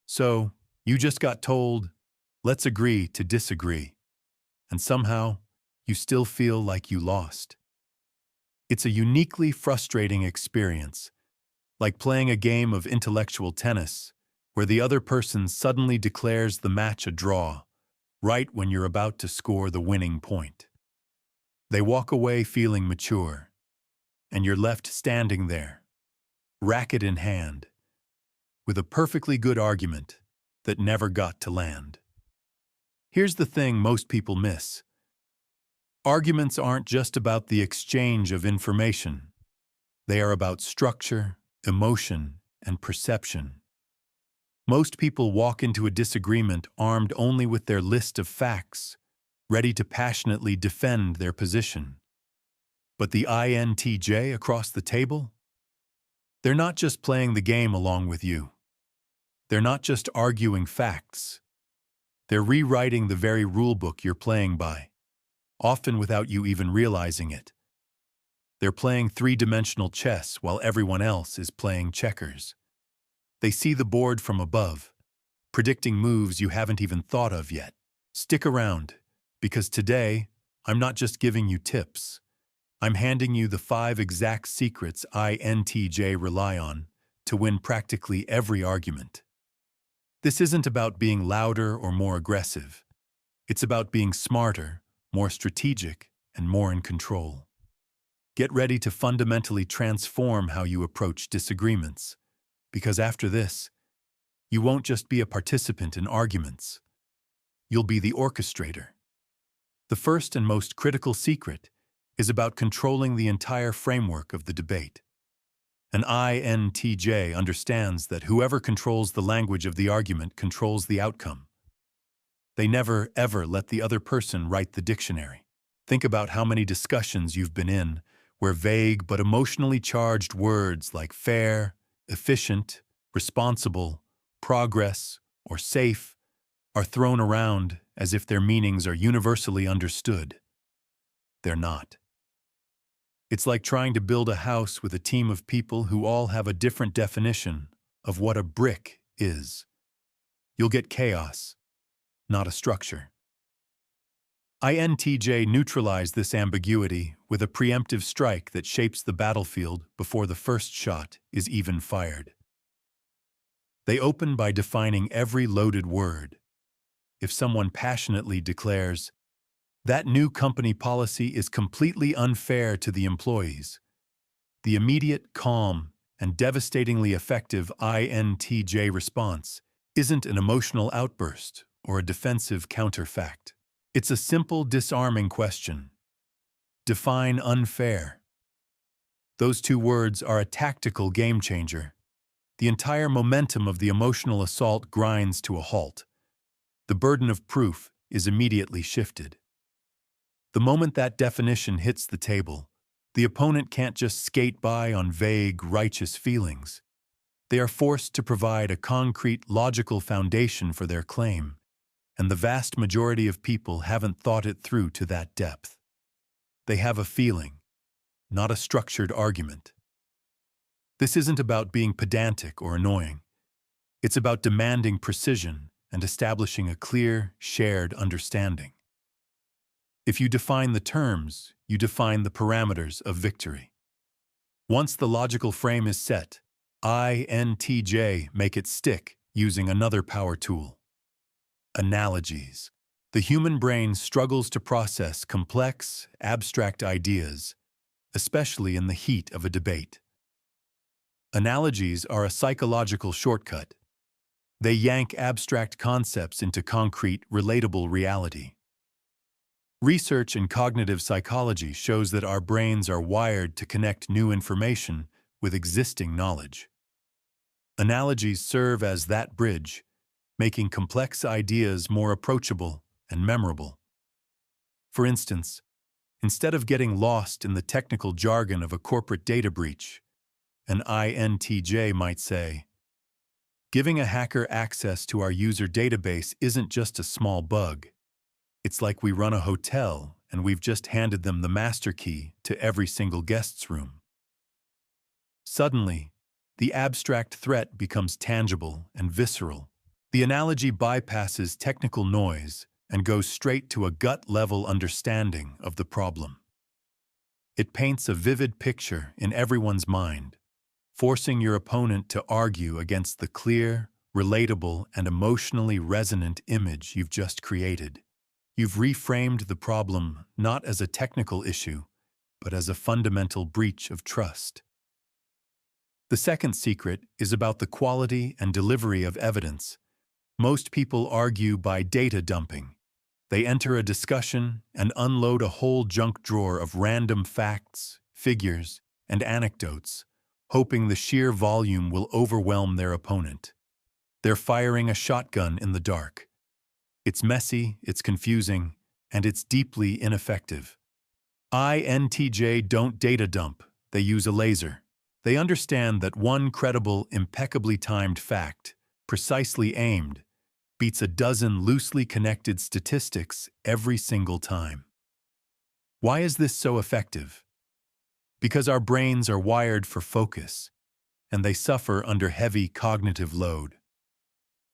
So, you just got told, let's agree to disagree, and somehow, you still feel like you lost. It's a uniquely frustrating experience, like playing a game of intellectual tennis, where the other person suddenly declares the match a draw, right when you're about to score the winning point. They walk away feeling mature, and you're left standing there, racket in hand, with a perfectly good argument that never got to land. Here's the thing most people miss. Arguments aren't just about the exchange of information. They are about structure, emotion, and perception. Most people walk into a disagreement armed only with their list of facts, ready to passionately defend their position. But the INTJ across the table? They're not just playing the game along with you. They're not just arguing facts. They're rewriting the very rulebook you're playing by, often without you even realizing it. They're playing three-dimensional chess while everyone else is playing checkers. They see the board from above, predicting moves you haven't even thought of yet. Stick around, because today, I'm not just giving you tips. I'm handing you the 5 exact secrets INTJ rely on to win practically every argument. This isn't about being louder or more aggressive. It's about being smarter, more strategic, and more in control. Get ready to fundamentally transform how you approach disagreements, because after this, you won't just be a participant in arguments. You'll be the orchestrator. The first and most critical secret is about controlling the entire framework of the debate. An INTJ understands that whoever controls the language of the argument controls the outcome. They never, ever let the other person write the dictionary. Think about how many discussions you've been in where vague but emotionally charged words like fair, efficient, responsible, progress, or safe are thrown around as if their meanings are universally understood. They're not. It's like trying to build a house with a team of people who all have a different definition of what a brick is. You'll get chaos, not a structure. INTJ neutralize this ambiguity with a preemptive strike that shapes the battlefield before the first shot is even fired. They open by defining every loaded word. If someone passionately declares, "That new company policy is completely unfair to the employees," the immediate, calm, and devastatingly effective INTJ response isn't an emotional outburst or a defensive counterfact. It's a simple, disarming question. Define unfair. Those two words are a tactical game changer. The entire momentum of the emotional assault grinds to a halt. The burden of proof is immediately shifted. The moment that definition hits the table, the opponent can't just skate by on vague, righteous feelings. They are forced to provide a concrete, logical foundation for their claim, and the vast majority of people haven't thought it through to that depth. They have a feeling, not a structured argument. This isn't about being pedantic or annoying. It's about demanding precision and establishing a clear, shared understanding. If you define the terms, you define the parameters of victory. Once the logical frame is set, INTJ make it stick using another power tool: analogies. The human brain struggles to process complex, abstract ideas, especially in the heat of a debate. Analogies are a psychological shortcut. They yank abstract concepts into concrete, relatable reality. Research in cognitive psychology shows that our brains are wired to connect new information with existing knowledge. Analogies serve as that bridge, making complex ideas more approachable and memorable. For instance, instead of getting lost in the technical jargon of a corporate data breach, an INTJ might say, "Giving a hacker access to our user database isn't just a small bug. It's like we run a hotel and we've just handed them the master key to every single guest's room." Suddenly, the abstract threat becomes tangible and visceral, The analogy bypasses technical noise and goes straight to a gut-level understanding of the problem. It paints a vivid picture in everyone's mind, forcing your opponent to argue against the clear, relatable, and emotionally resonant image you've just created. You've reframed the problem not as a technical issue, but as a fundamental breach of trust. The second secret is about the quality and delivery of evidence. Most people argue by data dumping. They enter a discussion and unload a whole junk drawer of random facts, figures, and anecdotes, hoping the sheer volume will overwhelm their opponent. They're firing a shotgun in the dark. It's messy, it's confusing, and it's deeply ineffective. INTJ don't data dump, they use a laser. They understand that one credible, impeccably timed fact, precisely aimed, beats a dozen loosely connected statistics every single time. Why is this so effective? Because our brains are wired for focus, and they suffer under heavy cognitive load.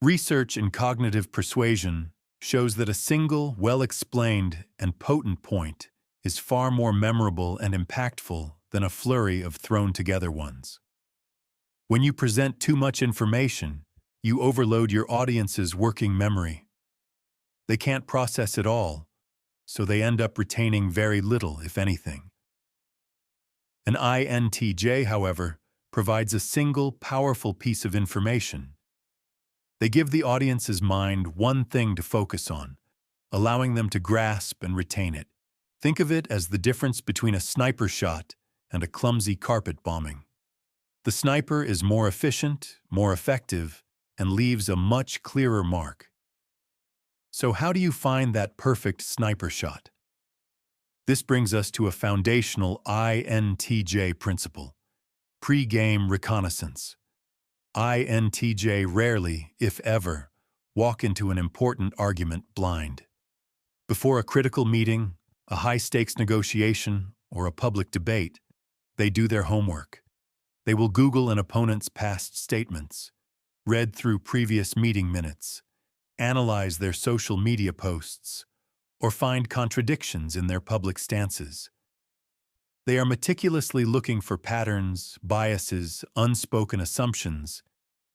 Research in cognitive persuasion shows that a single, well-explained, and potent point is far more memorable and impactful than a flurry of thrown-together ones. When you present too much information, you overload your audience's working memory. They can't process it all, so they end up retaining very little, if anything. An INTJ, however, provides a single, powerful piece of information. They give the audience's mind one thing to focus on, allowing them to grasp and retain it. Think of it as the difference between a sniper shot and a clumsy carpet bombing. The sniper is more efficient, more effective, and leaves a much clearer mark. So how do you find that perfect sniper shot? This brings us to a foundational INTJ principle: pre-game reconnaissance. INTJ rarely, if ever, walk into an important argument blind. Before a critical meeting, a high-stakes negotiation, or a public debate, they do their homework. They will Google an opponent's past statements, read through previous meeting minutes, analyze their social media posts, or find contradictions in their public stances. They are meticulously looking for patterns, biases, unspoken assumptions,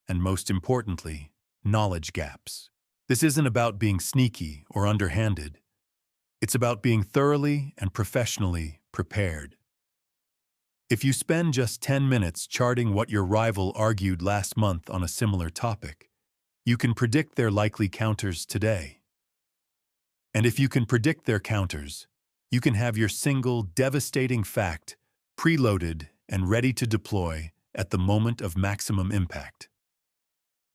and most importantly, knowledge gaps. This isn't about being sneaky or underhanded. It's about being thoroughly and professionally prepared. If you spend just 10 minutes charting what your rival argued last month on a similar topic, you can predict their likely counters today. And if you can predict their counters, you can have your single devastating fact preloaded and ready to deploy at the moment of maximum impact.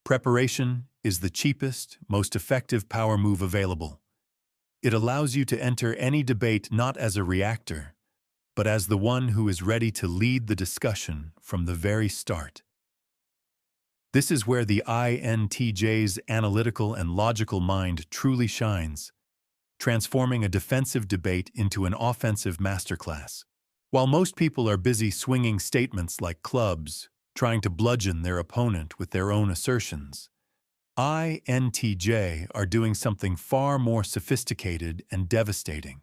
Preparation is the cheapest, most effective power move available. It allows you to enter any debate not as a reactor, but as the one who is ready to lead the discussion from the very start. This is where the INTJ's analytical and logical mind truly shines, transforming a defensive debate into an offensive masterclass. While most people are busy swinging statements like clubs, trying to bludgeon their opponent with their own assertions, INTJ are doing something far more sophisticated and devastating.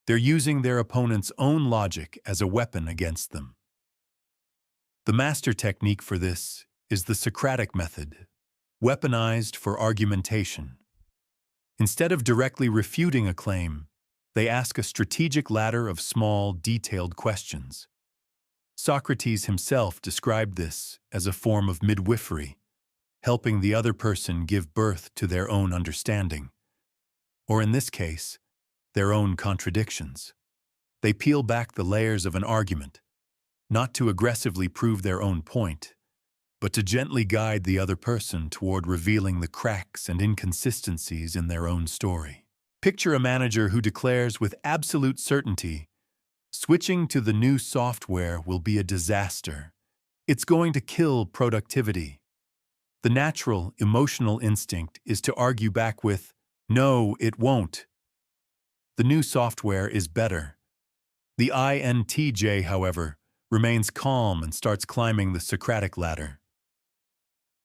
They're using their opponent's own logic as a weapon against them. The master technique for this is the Socratic method, weaponized for argumentation. Instead of directly refuting a claim, they ask a strategic ladder of small, detailed questions. Socrates himself described this as a form of midwifery, helping the other person give birth to their own understanding, or in this case, their own contradictions. They peel back the layers of an argument, not to aggressively prove their own point, but to gently guide the other person toward revealing the cracks and inconsistencies in their own story. Picture a manager who declares with absolute certainty, "Switching to the new software will be a disaster. It's going to kill productivity." The natural, emotional instinct is to argue back with, "No, it won't. The new software is better." The INTJ, however, remains calm and starts climbing the Socratic ladder.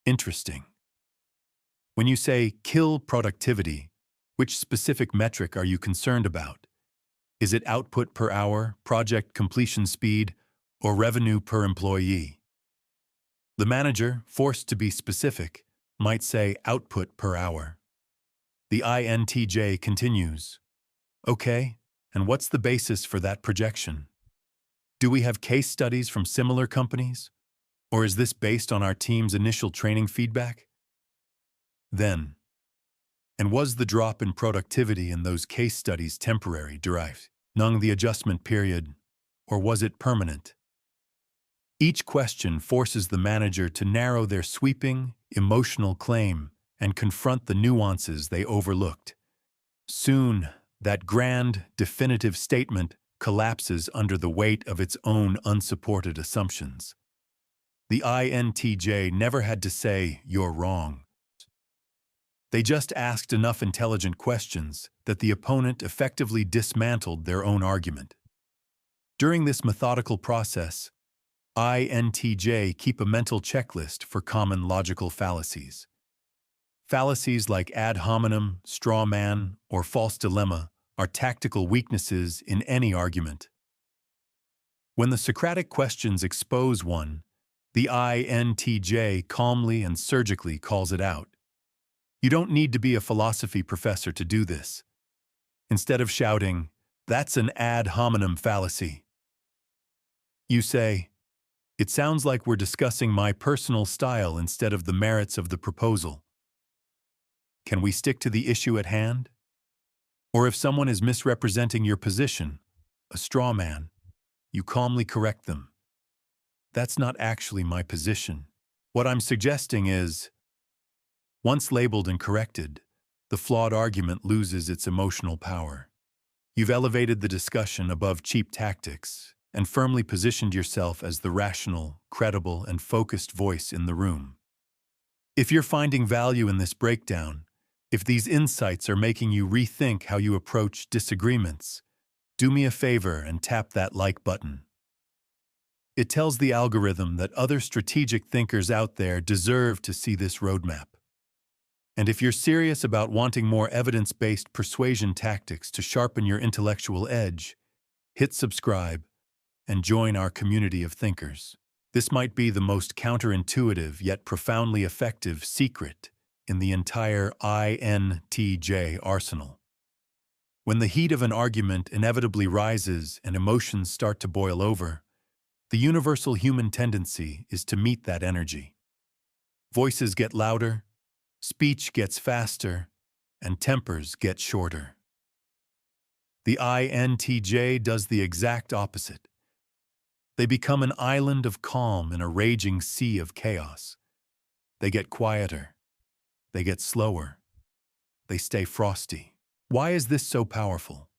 Interesting. When you say kill productivity, which specific metric are you concerned about? Is it output per hour, project completion speed, or revenue per employee? The manager, forced to be specific, might say output per hour. The INTJ continues. Okay, and what's the basis for that projection? Do we have case studies from similar companies? Or is this based on our team's initial training feedback? Then, and was the drop in productivity in those case studies temporary, derived, during the adjustment period, or was it permanent? Each question forces the manager to narrow their sweeping, emotional claim and confront the nuances they overlooked. Soon, that grand, definitive statement collapses under the weight of its own unsupported assumptions. The INTJ never had to say, "You're wrong." They just asked enough intelligent questions that the opponent effectively dismantled their own argument. During this methodical process, INTJ keep a mental checklist for common logical fallacies. Fallacies like ad hominem, straw man, or false dilemma are tactical weaknesses in any argument. When the Socratic questions expose one, the INTJ calmly and surgically calls it out. You don't need to be a philosophy professor to do this. Instead of shouting, "That's an ad hominem fallacy," you say, "It sounds like we're discussing my personal style instead of the merits of the proposal. Can we stick to the issue at hand?" Or if someone is misrepresenting your position, a straw man, you calmly correct them. "That's not actually my position. What I'm suggesting is..." Once labeled and corrected, the flawed argument loses its emotional power. You've elevated the discussion above cheap tactics and firmly positioned yourself as the rational, credible, and focused voice in the room. If you're finding value in this breakdown, if these insights are making you rethink how you approach disagreements, do me a favor and tap that like button. It tells the algorithm that other strategic thinkers out there deserve to see this roadmap. And if you're serious about wanting more evidence-based persuasion tactics to sharpen your intellectual edge, hit subscribe and join our community of thinkers. This might be the most counterintuitive yet profoundly effective secret in the entire INTJ arsenal. When the heat of an argument inevitably rises and emotions start to boil over, the universal human tendency is to meet that energy. Voices get louder, speech gets faster, and tempers get shorter. The INTJ does the exact opposite. They become an island of calm in a raging sea of chaos. They get quieter. They get slower. They stay frosty. Why is this so powerful?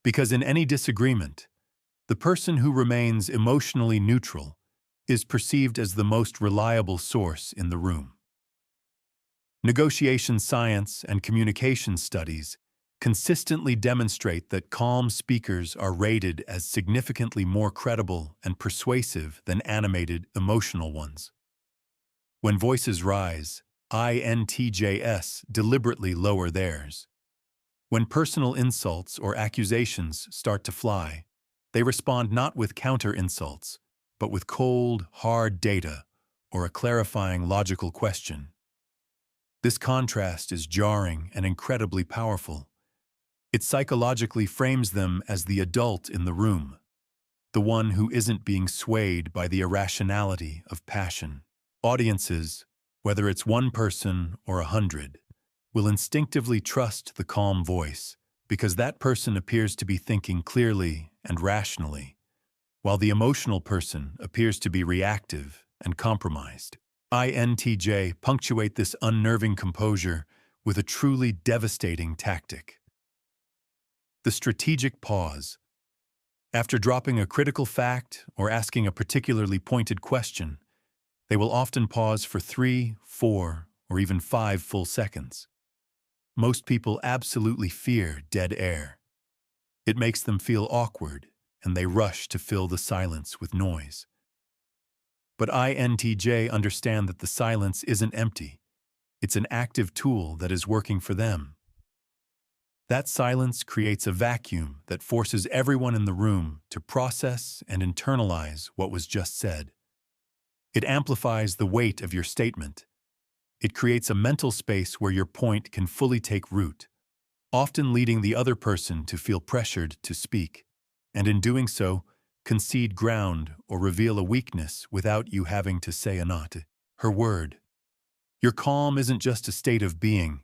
Because in any disagreement, the person who remains emotionally neutral is perceived as the most reliable source in the room. Negotiation science and communication studies consistently demonstrate that calm speakers are rated as significantly more credible and persuasive than animated, emotional ones. When voices rise, INTJs deliberately lower theirs. When personal insults or accusations start to fly, they respond not with counter-insults, but with cold, hard data or a clarifying logical question. This contrast is jarring and incredibly powerful. It psychologically frames them as the adult in the room, the one who isn't being swayed by the irrationality of passion. Audiences, whether it's one person or 100, will instinctively trust the calm voice because that person appears to be thinking clearly and rationally, while the emotional person appears to be reactive and compromised. INTJ punctuate this unnerving composure with a truly devastating tactic: the strategic pause. After dropping a critical fact or asking a particularly pointed question, they will often pause for 3, 4, or even 5 full seconds. Most people absolutely fear dead air. It makes them feel awkward, and they rush to fill the silence with noise. But INTJ understand that the silence isn't empty. It's an active tool that is working for them. That silence creates a vacuum that forces everyone in the room to process and internalize what was just said. It amplifies the weight of your statement. It creates a mental space where your point can fully take root, often leading the other person to feel pressured to speak, and in doing so, concede ground or reveal a weakness without you having to say a not her word. Your calm isn't just a state of being,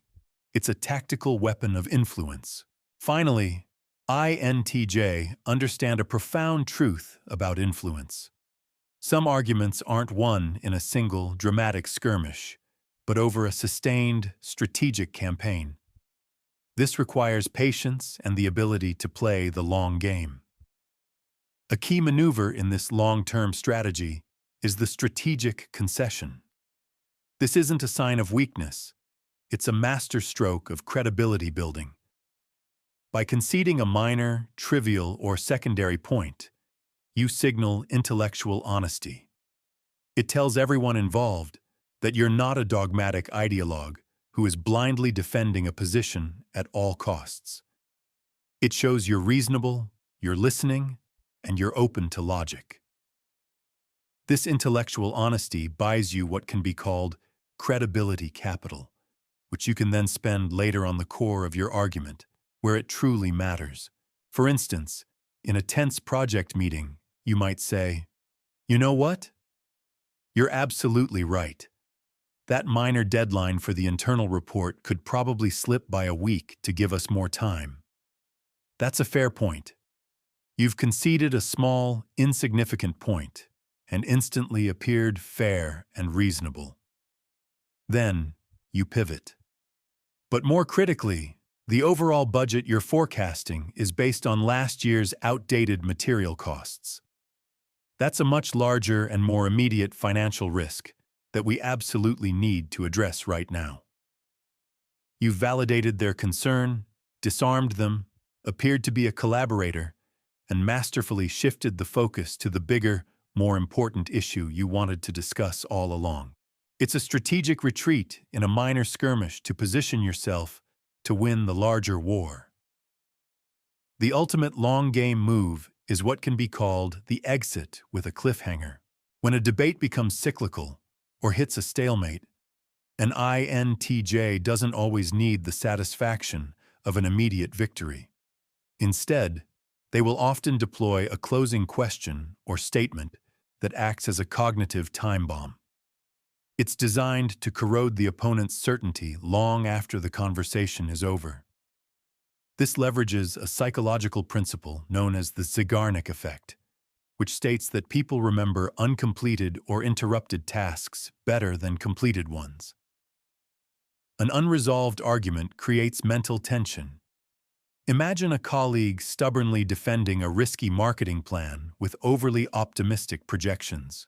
it's a tactical weapon of influence. Finally, INTJ understand a profound truth about influence. Some arguments aren't won in a single dramatic skirmish, but over a sustained, strategic campaign. This requires patience and the ability to play the long game. A key maneuver in this long-term strategy is the strategic concession. This isn't a sign of weakness. It's a masterstroke of credibility building. By conceding a minor, trivial, or secondary point, you signal intellectual honesty. It tells everyone involved that you're not a dogmatic ideologue who is blindly defending a position at all costs. It shows you're reasonable, you're listening, and you're open to logic. This intellectual honesty buys you what can be called credibility capital, which you can then spend later on the core of your argument, where it truly matters. For instance, in a tense project meeting, you might say, "You know what? You're absolutely right. That minor deadline for the internal report could probably slip by a week to give us more time. That's a fair point. You've conceded a small, insignificant point and instantly appeared fair and reasonable. Then, you pivot. But more critically, the overall budget you're forecasting is based on last year's outdated material costs. That's a much larger and more immediate financial risk that we absolutely need to address right now. You've validated their concern, disarmed them, appeared to be a collaborator, and masterfully shifted the focus to the bigger, more important issue you wanted to discuss all along. It's a strategic retreat in a minor skirmish to position yourself to win the larger war. The ultimate long-game move is what can be called the exit with a cliffhanger. When a debate becomes cyclical or hits a stalemate, an INTJ doesn't always need the satisfaction of an immediate victory. Instead, they will often deploy a closing question or statement that acts as a cognitive time bomb. It's designed to corrode the opponent's certainty long after the conversation is over. This leverages a psychological principle known as the Zeigarnik effect, which states that people remember uncompleted or interrupted tasks better than completed ones. An unresolved argument creates mental tension. Imagine a colleague stubbornly defending a risky marketing plan with overly optimistic projections.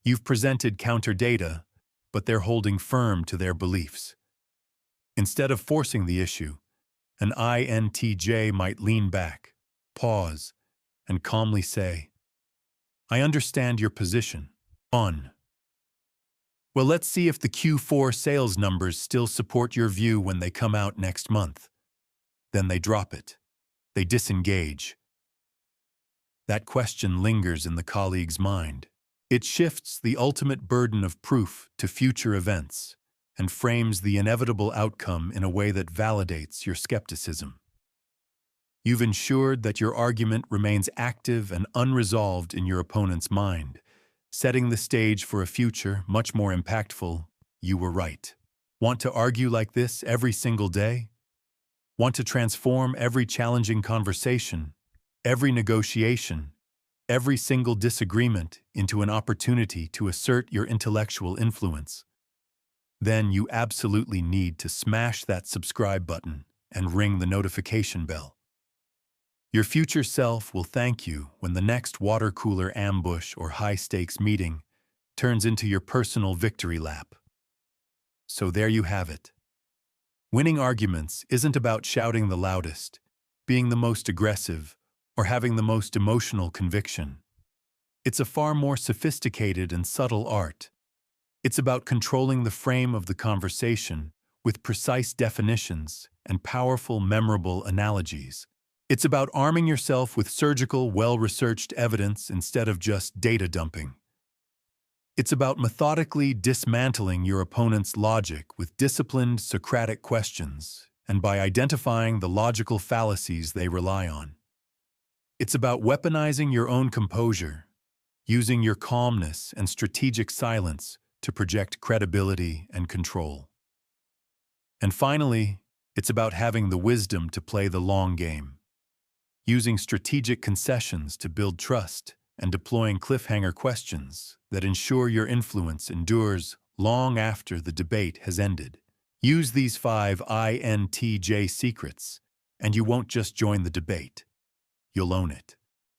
You've presented counter data, but they're holding firm to their beliefs. Instead of forcing the issue, an INTJ might lean back, pause, and calmly say, "I understand your position. On. Well, let's see if the Q4 sales numbers still support your view when they come out next month." Then they drop it. They disengage. That question lingers in the colleague's mind. It shifts the ultimate burden of proof to future events and frames the inevitable outcome in a way that validates your skepticism. You've ensured that your argument remains active and unresolved in your opponent's mind, setting the stage for a future much more impactful. You were right. Want to argue like this every single day? Want to transform every challenging conversation, every negotiation, every single disagreement into an opportunity to assert your intellectual influence? Then you absolutely need to smash that subscribe button and ring the notification bell. Your future self will thank you when the next water cooler ambush or high-stakes meeting turns into your personal victory lap. So there you have it. Winning arguments isn't about shouting the loudest, being the most aggressive, or having the most emotional conviction. It's a far more sophisticated and subtle art. It's about controlling the frame of the conversation with precise definitions and powerful, memorable analogies. It's about arming yourself with surgical, well-researched evidence instead of just data dumping. It's about methodically dismantling your opponent's logic with disciplined Socratic questions and by identifying the logical fallacies they rely on. It's about weaponizing your own composure, using your calmness and strategic silence to project credibility and control. And finally, it's about having the wisdom to play the long game, using strategic concessions to build trust and deploying cliffhanger questions that ensure your influence endures long after the debate has ended. Use these 5 INTJ secrets, and you won't just join the debate, you'll own it.